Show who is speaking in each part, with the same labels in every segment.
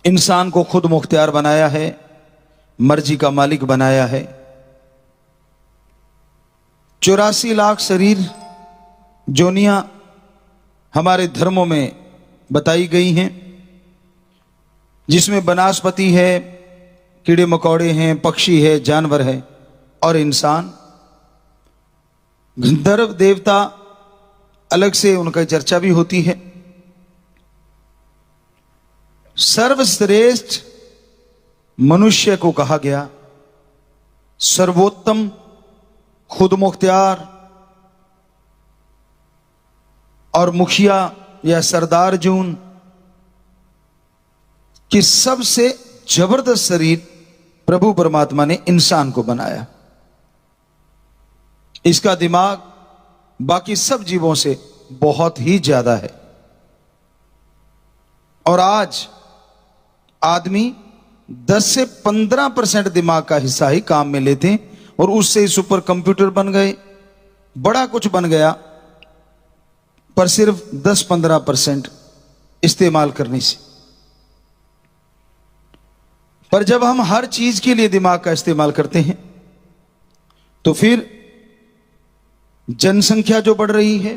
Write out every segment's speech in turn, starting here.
Speaker 1: इंसान को खुद मुख्तियार बनाया है, मर्जी का मालिक बनाया है। 84 लाख शरीर जोनियां हमारे धर्मों में बताई गई हैं, जिसमें वनस्पति है, कीड़े मकोड़े हैं, पक्षी है, जानवर है और इंसान। गंधर्व देवता अलग से उनका चर्चा भी होती है। सर्वश्रेष्ठ मनुष्य को कहा गया, सर्वोत्तम, खुद मुख्तियार और मुखिया या सरदार जून कि सबसे जबरदस्त शरीर प्रभु परमात्मा ने इंसान को बनाया। इसका दिमाग बाकी सब जीवों से बहुत ही ज्यादा है। और आज आदमी 10 से 15% दिमाग का हिस्सा ही काम में लेते हैं और उससे सुपर कंप्यूटर बन गए, बड़ा कुछ बन गया, पर सिर्फ 10-15% इस्तेमाल करने से। पर जब हम हर चीज के लिए दिमाग का इस्तेमाल करते हैं तो फिर जनसंख्या जो बढ़ रही है,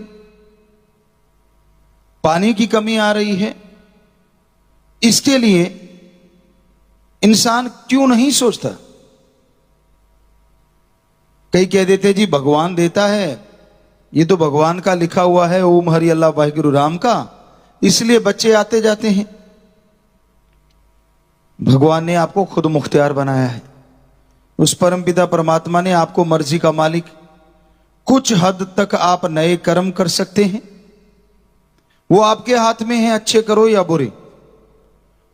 Speaker 1: पानी की कमी आ रही है, इसके लिए इंसान क्यों नहीं सोचता? कई कह देते जी भगवान देता है, ये तो भगवान का लिखा हुआ है, ओम हरि अल्लाह वाहिगुरु राम का, इसलिए बच्चे आते जाते हैं। भगवान ने आपको खुद मुख्तियार बनाया है। उस परमपिता परमात्मा ने आपको मर्जी का मालिक, कुछ हद तक आप नए कर्म कर सकते हैं, वो आपके हाथ में है, अच्छे करो या बुरे।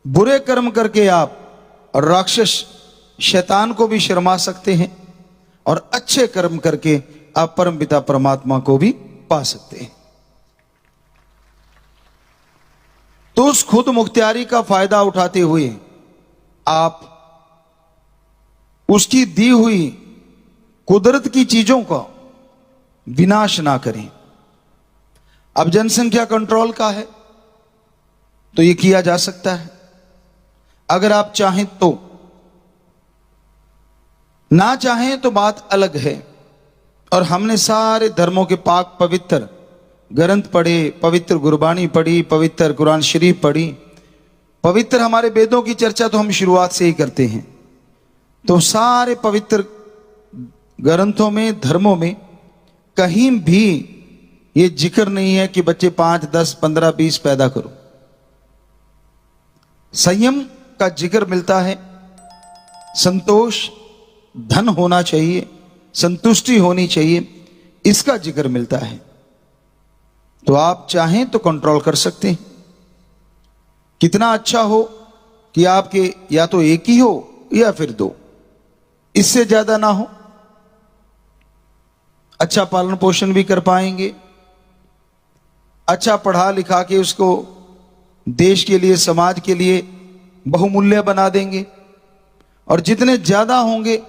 Speaker 1: बुरे कर्म करके आप राक्षस शैतान को भी शर्मा सकते हैं और अच्छे कर्म करके आप परमपिता परमात्मा को भी पा सकते हैं। तो उस खुद मुख्तियारी का फायदा उठाते हुए आप उसकी दी हुई कुदरत की चीजों का विनाश ना करें। अब जनसंख्या कंट्रोल का है तो यह किया जा सकता है, अगर आप चाहें तो। ना चाहें तो बात अलग है। और हमने सारे धर्मों के पाक पवित्र ग्रंथ पढ़े, पवित्र गुरबानी पढ़ी, पवित्र कुरान शरीफ पढ़ी, पवित्र हमारे वेदों की चर्चा तो हम शुरुआत से ही करते हैं। तो सारे पवित्र ग्रंथों में, धर्मों में कहीं भी ये जिक्र नहीं है कि बच्चे 5, 10, 15, 20 पैदा करो। संयम का जिक्र मिलता है, संतोष, धन होना चाहिए, संतुष्टि होनी चाहिए, इसका जिक्र मिलता है। तो आप चाहें तो कंट्रोल कर सकते हैं। कितना अच्छा हो कि आपके या तो एक ही हो या फिर 2, इससे ज्यादा ना हो। अच्छा पालन पोषण भी कर पाएंगे, अच्छा पढ़ा लिखा के उसको देश के लिए, समाज के लिए बहुमूल्य बना देंगे। और जितने ज्यादा होंगे,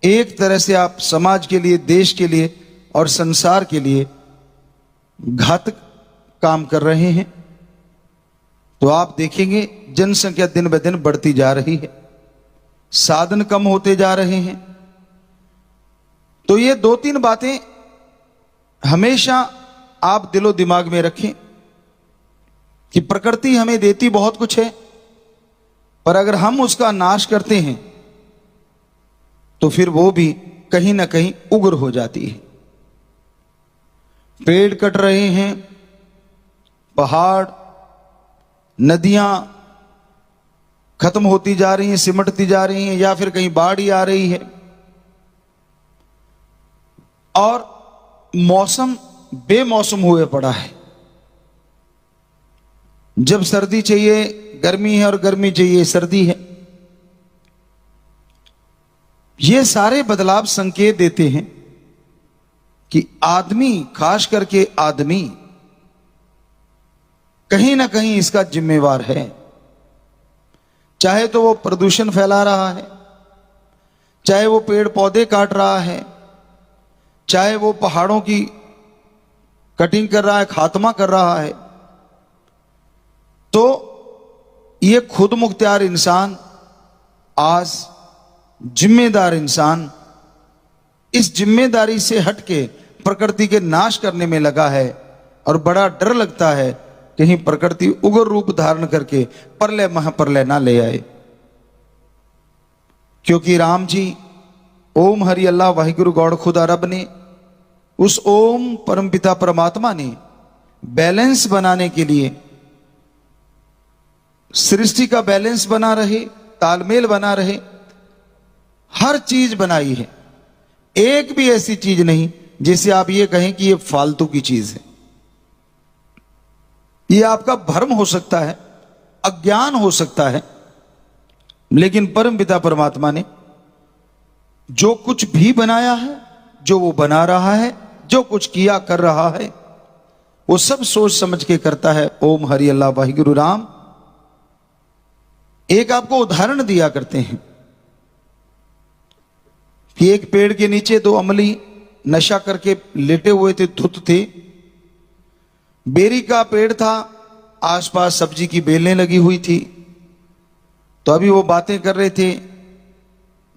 Speaker 1: एक तरह से आप समाज के लिए, देश के लिए और संसार के लिए घातक काम कर रहे हैं। तो आप देखेंगे जनसंख्या दिन ब दिन बढ़ती जा रही है, साधन कम होते जा रहे हैं। तो ये 2-3 बातें हमेशा आप दिलो दिमाग में रखें कि प्रकृति हमें देती बहुत कुछ है, पर अगर हम उसका नाश करते हैं तो फिर वो भी कहीं ना कहीं उग्र हो जाती है। पेड़ कट रहे हैं, पहाड़, नदियां खत्म होती जा रही हैं, सिमटती जा रही हैं, या फिर कहीं बाढ़ ही आ रही है। और मौसम बेमौसम हुए पड़ा है। जब सर्दी चाहिए गर्मी है और गर्मी चाहिए सर्दी है। ये सारे बदलाव संकेत देते हैं कि आदमी, खास करके आदमी, कहीं ना कहीं इसका जिम्मेवार है। चाहे तो वो प्रदूषण फैला रहा है, चाहे वो पेड़ पौधे काट रहा है, चाहे वो पहाड़ों की कटिंग कर रहा है, खात्मा कर रहा है। तो ये खुद मुख्तियार इंसान आज जिम्मेदार इंसान इस जिम्मेदारी से हटके प्रकृति के नाश करने में लगा है, और बड़ा डर लगता है कहीं प्रकृति उग्र रूप धारण करके प्रलय महाप्रलय ना ले आए। क्योंकि राम जी ओम हरि अल्लाह वाहिगुरु गौड़ खुदा रब ने, उस ओम परमपिता परमात्मा ने बैलेंस बनाने के लिए, सृष्टि का बैलेंस बना रहे, तालमेल बना रहे, हर चीज बनाई है। एक भी ऐसी चीज नहीं जिसे आप ये कहें कि ये फालतू की चीज है। ये आपका भ्रम हो सकता है, अज्ञान हो सकता है, लेकिन परमपिता परमात्मा ने जो कुछ भी बनाया है, जो वो बना रहा है, जो कुछ किया कर रहा है, वो सब सोच समझ के करता है। ओम हरि अल्लाह वाहिगुरु राम। एक आपको उदाहरण दिया करते हैं कि एक पेड़ के नीचे दो अमली नशा करके लेटे हुए थे, धुत थे। बेरी का पेड़ था, आसपास सब्जी की बेलें लगी हुई थी। तो अभी वो बातें कर रहे थे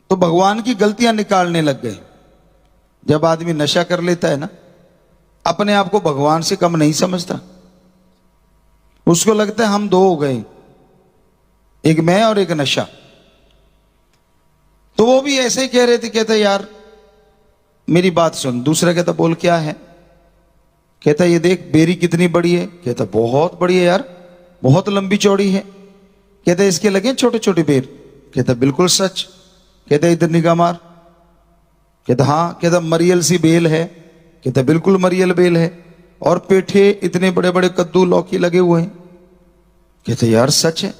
Speaker 1: तो भगवान की गलतियां निकालने लग गए। जब आदमी नशा कर लेता है ना, अपने आप को भगवान से कम नहीं समझता। उसको लगता है हम दो हो गए, एक मैं और एक नशा। तो वो भी ऐसे ही कह रहे थे, कहता यार मेरी बात सुन। दूसरा कहता बोल क्या है? कहता ये देख बेरी कितनी बड़ी है। कहता बहुत बड़ी है यार, बहुत लंबी चौड़ी है। कहता इसके लगे छोटे छोटे बेर। कहता बिल्कुल सच। कहता इधर निगाह मार। कहता हाँ। कहता मरियल सी बेल है। कहता बिल्कुल मरियल बेल है। और पेठे इतने बड़े बड़े कद्दू लौकी लगे हुए हैं। कहता यार सच है।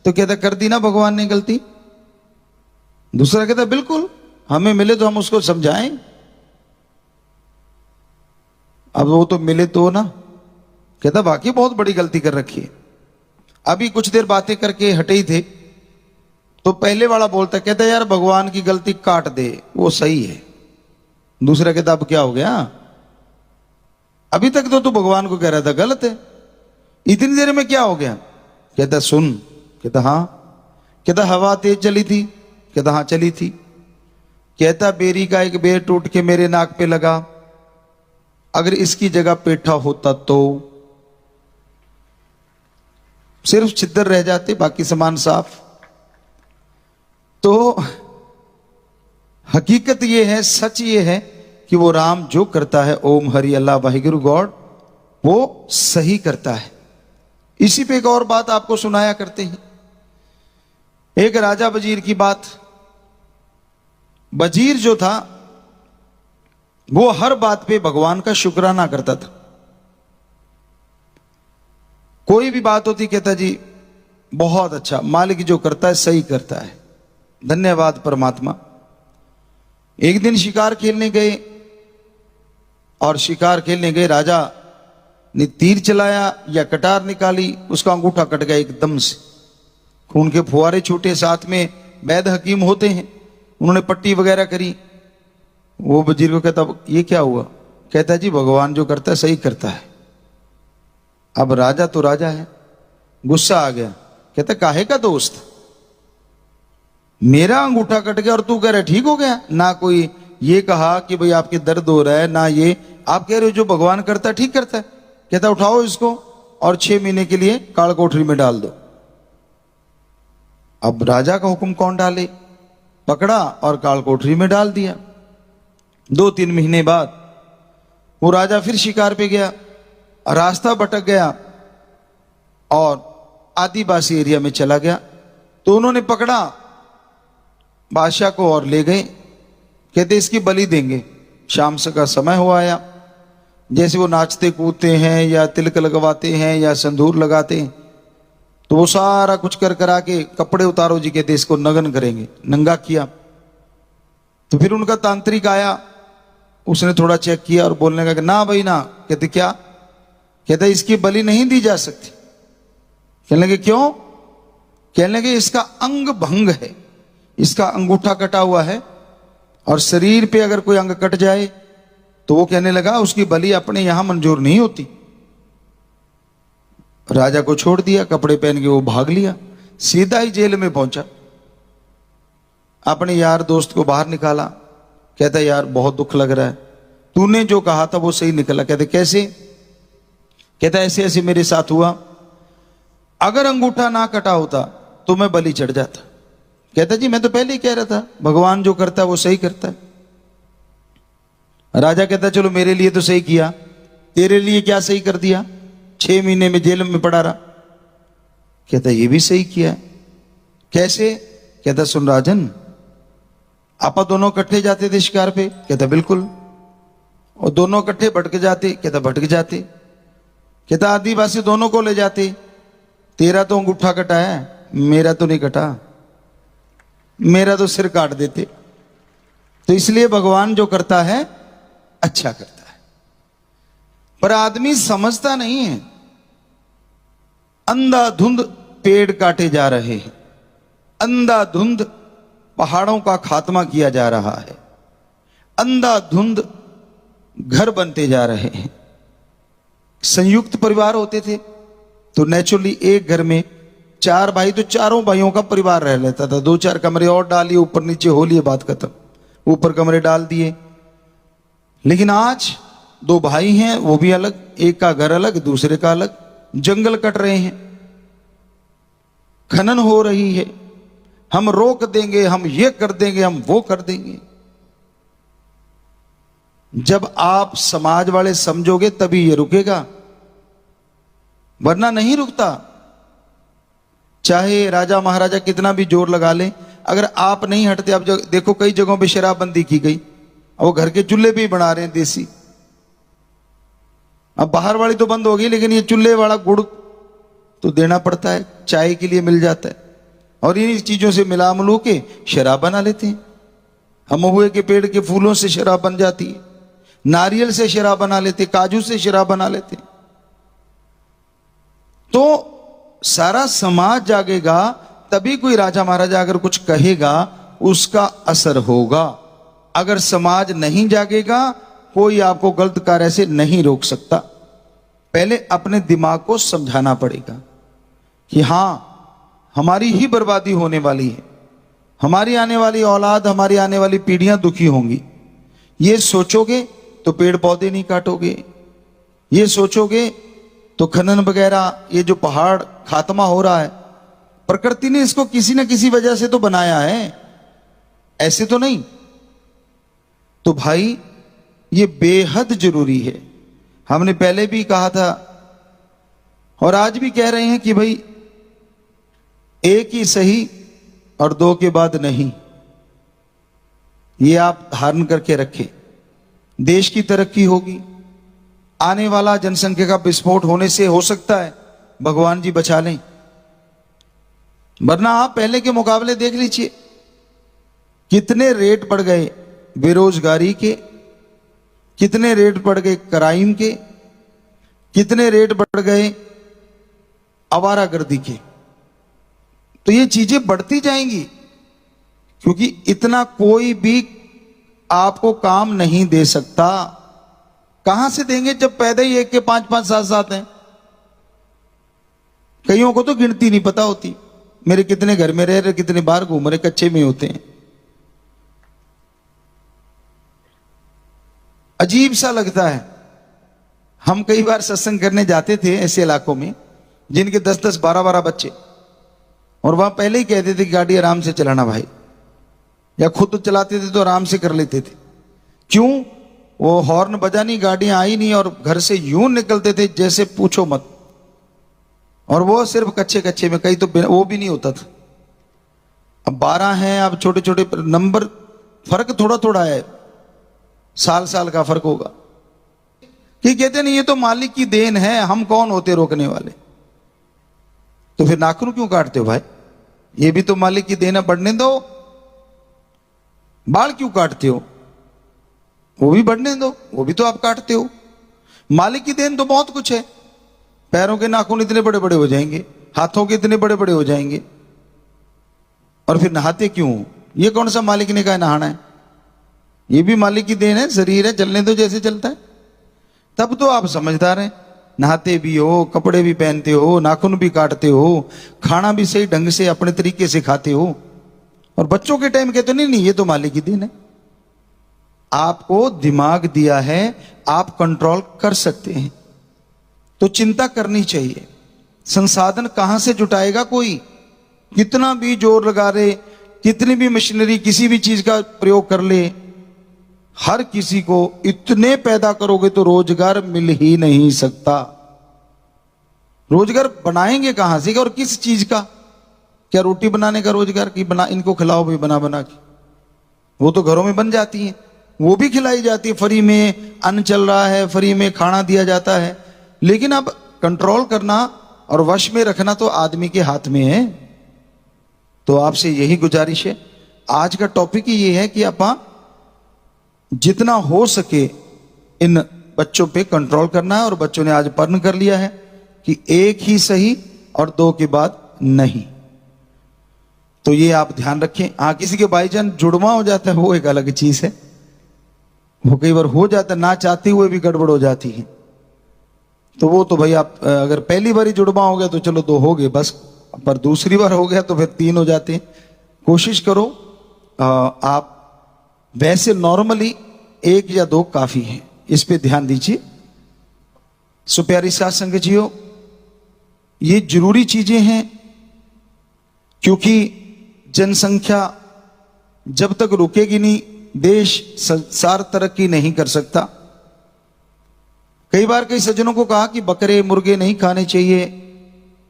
Speaker 1: तो कहता कर दी ना भगवान ने गलती? दूसरा कहता बिल्कुल, हमें मिले तो हम उसको समझाएं। अब वो तो मिले तो ना। कहता वाकई बहुत बड़ी गलती कर रखी है। अभी कुछ देर बातें करके हटे ही थे तो पहले वाला बोलता, कहता यार भगवान की गलती काट दे, वो सही है। दूसरा कहता अब क्या हो गया? अभी तक तो तू भगवान को कह रहा था गलत है, इतनी देर में क्या हो गया? कहता सुन। कहता हाँ। कहता हवा तेज चली थी। कहता हाँ चली थी। कहता बेरी का एक बेर टूट के मेरे नाक पे लगा, अगर इसकी जगह पेठा होता तो सिर्फ छिद्र रह जाते, बाकी सामान साफ। तो हकीकत ये है, सच ये है कि वो राम जो करता है ओम हरि अल्लाह वाहिगुरु गॉड, वो सही करता है। इसी पे एक और बात आपको सुनाया करते हैं। एक राजा वजीर की बात। वजीर जो था वो हर बात पे भगवान का शुक्राना करता था। कोई भी बात होती कहता जी बहुत अच्छा, मालिक जो करता है सही करता है, धन्यवाद परमात्मा। एक दिन शिकार खेलने गए और शिकार खेलने गए, राजा ने तीर चलाया या कटार निकाली, उसका अंगूठा कट गया एकदम से, खून के फुहारे छूटे। साथ में वैद्य हकीम होते हैं, उन्होंने पट्टी वगैरह करी। वो वजीर को कहता ये क्या हुआ? कहता जी भगवान जो करता है सही करता है। अब राजा तो राजा है, गुस्सा आ गया। कहता काहे का दोस्त, मेरा अंगूठा कट गया और तू कह रहा ठीक हो गया? ना कोई ये कहा कि भाई आपके दर्द हो रहा है, ना ये आप कह रहे हो जो भगवान करता है ठीक करता है। कहता उठाओ इसको और 6 महीने के लिए काल कोठरी में डाल दो। अब राजा का हुक्म कौन डाले? पकड़ा और काल कोठरी में डाल दिया। 2-3 महीने बाद वो राजा फिर शिकार पे गया, रास्ता भटक गया और आदिवासी एरिया में चला गया। तो उन्होंने पकड़ा बादशाह को और ले गए। कहते इसकी बलि देंगे। शाम से का समय हो आया, जैसे वो नाचते कूदते हैं या तिलक लगवाते हैं या संदूर लगाते हैं, तो वो सारा कुछ कर करा के कपड़े उतारो जी, कहते इसको नग्न करेंगे। नंगा किया। तो फिर उनका तांत्रिक आया, उसने थोड़ा चेक किया और बोलने लगा कि ना भाई ना। कहते क्या? कहते इसकी बलि नहीं दी जा सकती। कहने लगे क्यों? कहने लगे इसका अंग भंग है, इसका अंगूठा कटा हुआ है और शरीर पे अगर कोई अंग कट जाए तो वो कहने लगा उसकी बलि अपने यहां मंजूर नहीं होती। राजा को छोड़ दिया, कपड़े पहन के वो भाग लिया। सीधा ही जेल में पहुंचा, अपने यार दोस्त को बाहर निकाला, कहता यार बहुत दुख लग रहा है, तूने जो कहा था वो सही निकला। कहते कैसे? कहता ऐसे ऐसे मेरे साथ हुआ, अगर अंगूठा ना कटा होता तो मैं बलि चढ़ जाता। कहता जी मैं तो पहले ही कह रहा था, भगवान जो करता है वो सही करता है। राजा कहता चलो मेरे लिए तो सही किया, तेरे लिए क्या सही कर दिया? 6 महीने में जेल में पड़ा रहा। कहता ये भी सही किया। कैसे? कहता सुन राजन, आपा दोनों इकट्ठे जाते थे शिकार पे। कहता बिल्कुल। और दोनों इकट्ठे भटक जाते। कहता भटक जाते। कहता आदिवासी दोनों को ले जाते, तेरा तो अंगूठा कटा है, मेरा तो नहीं कटा, मेरा तो सिर काट देते। तो इसलिए भगवान जो करता है अच्छा करता है, पर आदमी समझता नहीं है। अंधाधुंध पेड़ काटे जा रहे हैं, अंधाधुंध पहाड़ों का खात्मा किया जा रहा है, अंधाधुंध घर बनते जा रहे हैं। संयुक्त परिवार होते थे तो नेचुरली एक घर में 4 भाई, तो चारों भाइयों का परिवार रह लेता था। 2-4 कमरे और डालिए, ऊपर नीचे हो लिए, बात खत्म, ऊपर कमरे डाल दिए। लेकिन आज 2 भाई हैं, वो भी अलग, एक का घर अलग, दूसरे का अलग। जंगल कट रहे हैं, खनन हो रही है, हम रोक देंगे, हम ये कर देंगे, हम वो कर देंगे। जब आप समाज वाले समझोगे तभी ये रुकेगा, वरना नहीं रुकता। चाहे राजा महाराजा कितना भी जोर लगा ले, अगर आप नहीं हटते। अब देखो कई जगहों पे शराबबंदी की गई, वो घर के चूल्हे भी बना रहे हैं देसी। अब बाहर वाली तो बंद हो गई, लेकिन ये चूल्हे वाला गुड़ तो देना पड़ता है, चाय के लिए मिल जाता है। और इन्हीं चीजों से मिला मिलू के शराब बना लेते हैं। हम महुए के पेड़ के फूलों से शराब बन जाती है, नारियल से शराब बना लेते, काजू से शराब बना लेते। तो सारा समाज जागेगा तभी कोई राजा महाराजा अगर कुछ कहेगा उसका असर होगा। अगर समाज नहीं जागेगा कोई आपको गलत कार्य से नहीं रोक सकता। पहले अपने दिमाग को समझाना पड़ेगा कि हां हमारी ही बर्बादी होने वाली है, हमारी आने वाली औलाद, हमारी आने वाली पीढ़ियां दुखी होंगी। ये सोचोगे तो पेड़ पौधे नहीं काटोगे, ये सोचोगे तो खनन वगैरह, ये जो पहाड़ खात्मा हो रहा है, प्रकृति ने इसको किसी न किसी वजह से तो बनाया है, ऐसे तो नहीं। तो भाई ये बेहद जरूरी है। हमने पहले भी कहा था और आज भी कह रहे हैं कि भाई एक ही सही और 2 के बाद नहीं, ये आप धारण करके रखें। देश की तरक्की होगी, आने वाला जनसंख्या का विस्फोट होने से हो सकता है भगवान जी बचा लें, वरना आप पहले के मुकाबले देख लीजिए कितने रेट बढ़ गए बेरोजगारी के, कितने रेट बढ़ गए क्राइम के, कितने रेट बढ़ गए आवारागर्दी के। तो ये चीजें बढ़ती जाएंगी, क्योंकि इतना कोई भी आपको काम नहीं दे सकता। कहां से देंगे जब पैदा ही एक के 5-5, 7-7 हैं। कईयों को तो गिनती नहीं पता होती, मेरे कितने घर में रह रहे, कितने बार घूम रहे, कच्चे में होते हैं। अजीब सा लगता है। हम कई बार सत्संग करने जाते थे ऐसे इलाकों में जिनके 10-10, 12-12 बच्चे, और वहां पहले ही कहते थे कि गाड़ी आराम से चलाना भाई, या खुद चलाते थे तो आराम से कर लेते थे। क्यों? वो हॉर्न बजा नहीं, गाड़ियां आई नहीं, और घर से यूं निकलते थे जैसे पूछो मत। और वो सिर्फ कच्चे कच्चे में, कहीं तो वो भी नहीं होता था। अब 12 हैं, अब छोटे छोटे नंबर, फर्क थोड़ा थोड़ा है, साल का फर्क होगा। कि कहते नहीं ये तो मालिक की देन है, हम कौन होते रोकने वाले। तो फिर नाखून क्यों काटते हो भाई? ये भी तो मालिक की देन है, बढ़ने दो। बाल क्यों काटते हो? वो भी बढ़ने दो, वो भी तो आप काटते हो। मालिक की देन तो बहुत कुछ है। पैरों के नाखून इतने बड़े बड़े हो जाएंगे, हाथों के इतने बड़े बड़े हो जाएंगे, और फिर नहाते क्यों? ये कौन सा मालिक ने कहा नहाना है? ये भी मालिक की देन है, शरीर है, चलने दो जैसे चलता है। तब तो आप समझदार हैं। नहाते भी हो, कपड़े भी पहनते हो, नाखून भी काटते हो, खाना भी सही ढंग से अपने तरीके से खाते हो। और बच्चों के टाइम कहते नहीं नहीं ये तो मालिक की देन है। आपको दिमाग दिया है, आप कंट्रोल कर सकते हैं, तो चिंता करनी चाहिए। संसाधन कहां से जुटाएगा कोई? कितना भी जोर लगा ले, कितनी भी मशीनरी किसी भी चीज का प्रयोग कर ले, हर किसी को इतने पैदा करोगे तो रोजगार मिल ही नहीं सकता। रोजगार बनाएंगे कहां से और किस चीज का? क्या रोटी बनाने का रोजगार की बना इनको खिलाओ भाई बना बना के? वो तो घरों में बन जाती है, वो भी खिलाई जाती है, फ्री में अन्न चल रहा है, फ्री में खाना दिया जाता है। लेकिन अब कंट्रोल करना और वश में रखना तो आदमी के हाथ में है। तो आपसे यही गुजारिश है, आज का टॉपिक ही ये है कि आप जितना हो सके इन बच्चों पे कंट्रोल करना है। और बच्चों ने आज प्रण कर लिया है कि एक ही सही और दो के बाद नहीं। तो ये आप ध्यान रखें। हाँ, किसी के भाईजान जुड़वा हो जाता है वो एक अलग चीज है, वो कई बार हो जाता है, ना चाहते हुए भी गड़बड़ हो जाती है। तो वो तो भाई आप अगर पहली बार ही जुड़वा हो गया तो चलो दो हो गए बस, पर दूसरी बार हो गया तो फिर तीन हो जाते हैं। कोशिश करो आप वैसे नॉर्मली एक या दो काफी है, इस पे ध्यान दीजिए। सो प्यारी साथ संगत जीओ, ये जरूरी चीजें हैं, क्योंकि जनसंख्या जब तक रुकेगी नहीं देश संसार तरक्की नहीं कर सकता। कई बार कई सज्जनों को कहा कि बकरे मुर्गे नहीं खाने चाहिए,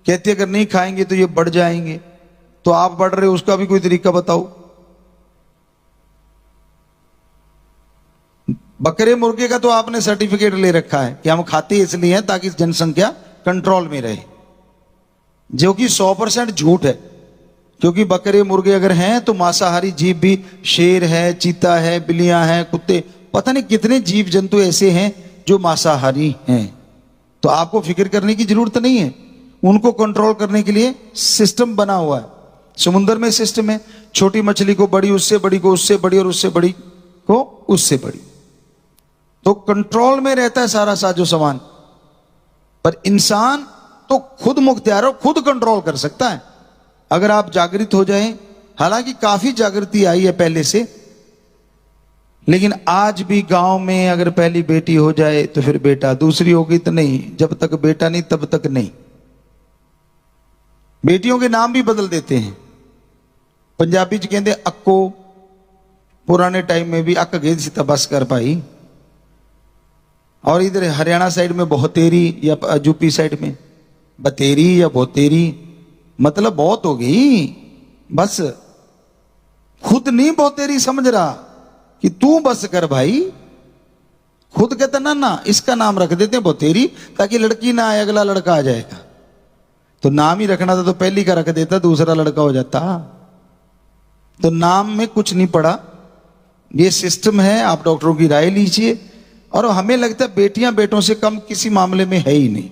Speaker 1: कहते अगर नहीं खाएंगे तो ये बढ़ जाएंगे। तो आप बढ़ रहे हो, उसका भी कोई तरीका बताओ। बकरे मुर्गे का तो आपने सर्टिफिकेट ले रखा है कि हम खाते इसलिए हैं ताकि जनसंख्या कंट्रोल में रहे, जो कि 100% झूठ है। क्योंकि बकरे मुर्गे अगर हैं तो मांसाहारी जीव भी, शेर है, चीता है, बिल्लियां हैं, कुत्ते, पता नहीं कितने जीव जंतु ऐसे हैं जो मांसाहारी हैं। तो आपको फिक्र करने की जरूरत नहीं है। उनको कंट्रोल करने के लिए सिस्टम बना हुआ है। समुद्र में सिस्टम है, छोटी मछली को बड़ी, उससे बड़ी को उससे बड़ी, और उससे बड़ी को उससे बड़ी। तो कंट्रोल में रहता है सारा साजो सामान। पर इंसान तो खुद मुख्तियार हो, खुद कंट्रोल कर सकता है अगर आप जागृत हो जाएं। हालांकि काफी जागृति आई है पहले से, लेकिन आज भी गांव में अगर पहली बेटी हो जाए तो फिर बेटा, दूसरी होगी तो नहीं, जब तक बेटा नहीं तब तक नहीं। बेटियों के नाम भी बदल देते हैं। पंजाबी च कहते अक्को, पुराने टाइम में भी अक गई सी तो बस कर पाई। और इधर हरियाणा साइड में बहुतेरी, या यूपी साइड में बतेरी या बहुतेरी, मतलब बहुत हो गई, बस खुद नहीं बहुतेरी समझ रहा कि तू बस कर भाई। खुद कहता ना ना इसका नाम रख देते हैं बहुतेरी, ताकि लड़की ना आए, अगला लड़का आ जाएगा। तो नाम ही रखना था तो पहली का रख देता, दूसरा लड़का हो जाता। तो नाम में कुछ नहीं पड़ा, ये सिस्टम है। आप डॉक्टरों की राय लीजिए। और हमें लगता है बेटियां बेटों से कम किसी मामले में है ही नहीं,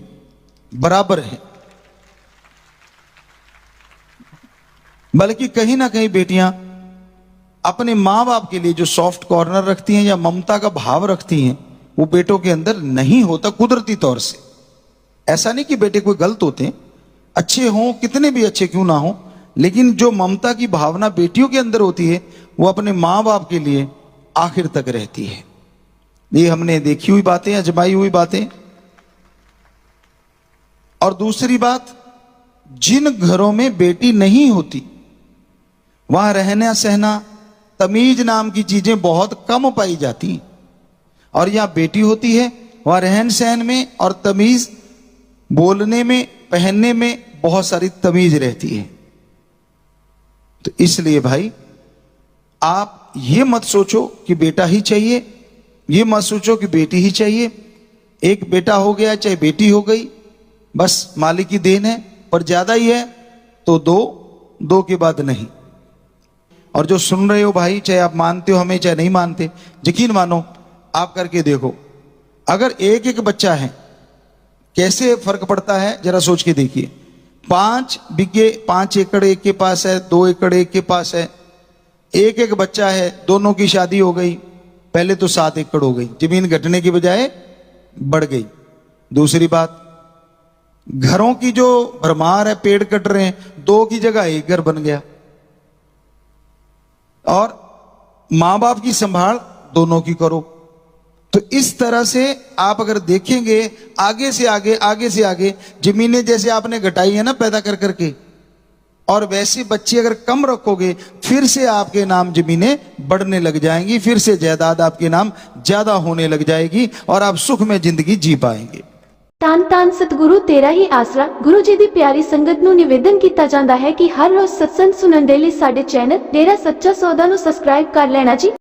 Speaker 1: बराबर है। बल्कि कहीं ना कहीं बेटियां अपने मां बाप के लिए जो सॉफ्ट कॉर्नर रखती हैं या ममता का भाव रखती हैं, वो बेटों के अंदर नहीं होता कुदरती तौर से। ऐसा नहीं कि बेटे कोई गलत होते हैं, अच्छे हों, कितने भी अच्छे क्यों ना हो, लेकिन जो ममता की भावना बेटियों के अंदर होती है वो अपने मां बाप के लिए आखिर तक रहती है। ये हमने देखी हुई बातें, अजमाई हुई बातें। और दूसरी बात, जिन घरों में बेटी नहीं होती वहां रहना सहना, तमीज नाम की चीजें बहुत कम पाई जाती। और यहां बेटी होती है वहां रहन सहन में और तमीज, बोलने में, पहनने में बहुत सारी तमीज रहती है। तो इसलिए भाई आप ये मत सोचो कि बेटा ही चाहिए, ये मत सोचो कि बेटी ही चाहिए। एक बेटा हो गया चाहे बेटी हो गई, बस मालिक की देन है। पर ज्यादा ही है तो दो, दो के बाद नहीं। और जो सुन रहे हो भाई, चाहे आप मानते हो हमें चाहे नहीं मानते, यकीन मानो, आप करके देखो। अगर एक एक बच्चा है कैसे फर्क पड़ता है जरा सोच के देखिए। 5 बिघे 5 एकड़ एक के पास है, 2 एकड़ एक के पास है, एक एक बच्चा है, दोनों की शादी हो गई, पहले तो 7 एकड़ हो गई, जमीन घटने की बजाय बढ़ गई। दूसरी बात, घरों की जो भरमार है, पेड़ कट रहे हैं, 2 की जगह 1 घर बन गया। और मां बाप की संभाल दोनों की करो। तो इस तरह से आप अगर देखेंगे आगे से आगे जमीनें जैसे आपने घटाई है ना पैदा कर करके, और वैसे बच्चे अगर कम रखोगे फिर से आपके नाम जमीनें बढ़ने लग जाएंगी, फिर से जायदाद आपके नाम ज्यादा होने लग जाएगी और आप सुख में जिंदगी जी पाएंगे।
Speaker 2: ਧੰਨ ਧੰਨ ਸਤਿਗੁਰੂ ਤੇਰਾ ਹੀ ਆਸਰਾ। ਗੁਰੂ ਜੀ ਦੀ ਪਿਆਰੀ ਸੰਗਤ ਨੂੰ ਨਿਵੇਦਨ ਕੀਤਾ ਜਾਂਦਾ ਹੈ ਕਿ ਹਰ ਰੋਜ਼ ਸਤਸੰਗ ਸੁਣਨ ਦੇ ਲਈ ਸਾਡੇ ਚੈਨਲ ਡੇਰਾ ਸੱਚਾ ਸੌਦਾ ਨੂੰ ਸਬਸਕ੍ਰਾਈਬ ਕਰ ਲੈਣਾ ਜੀ।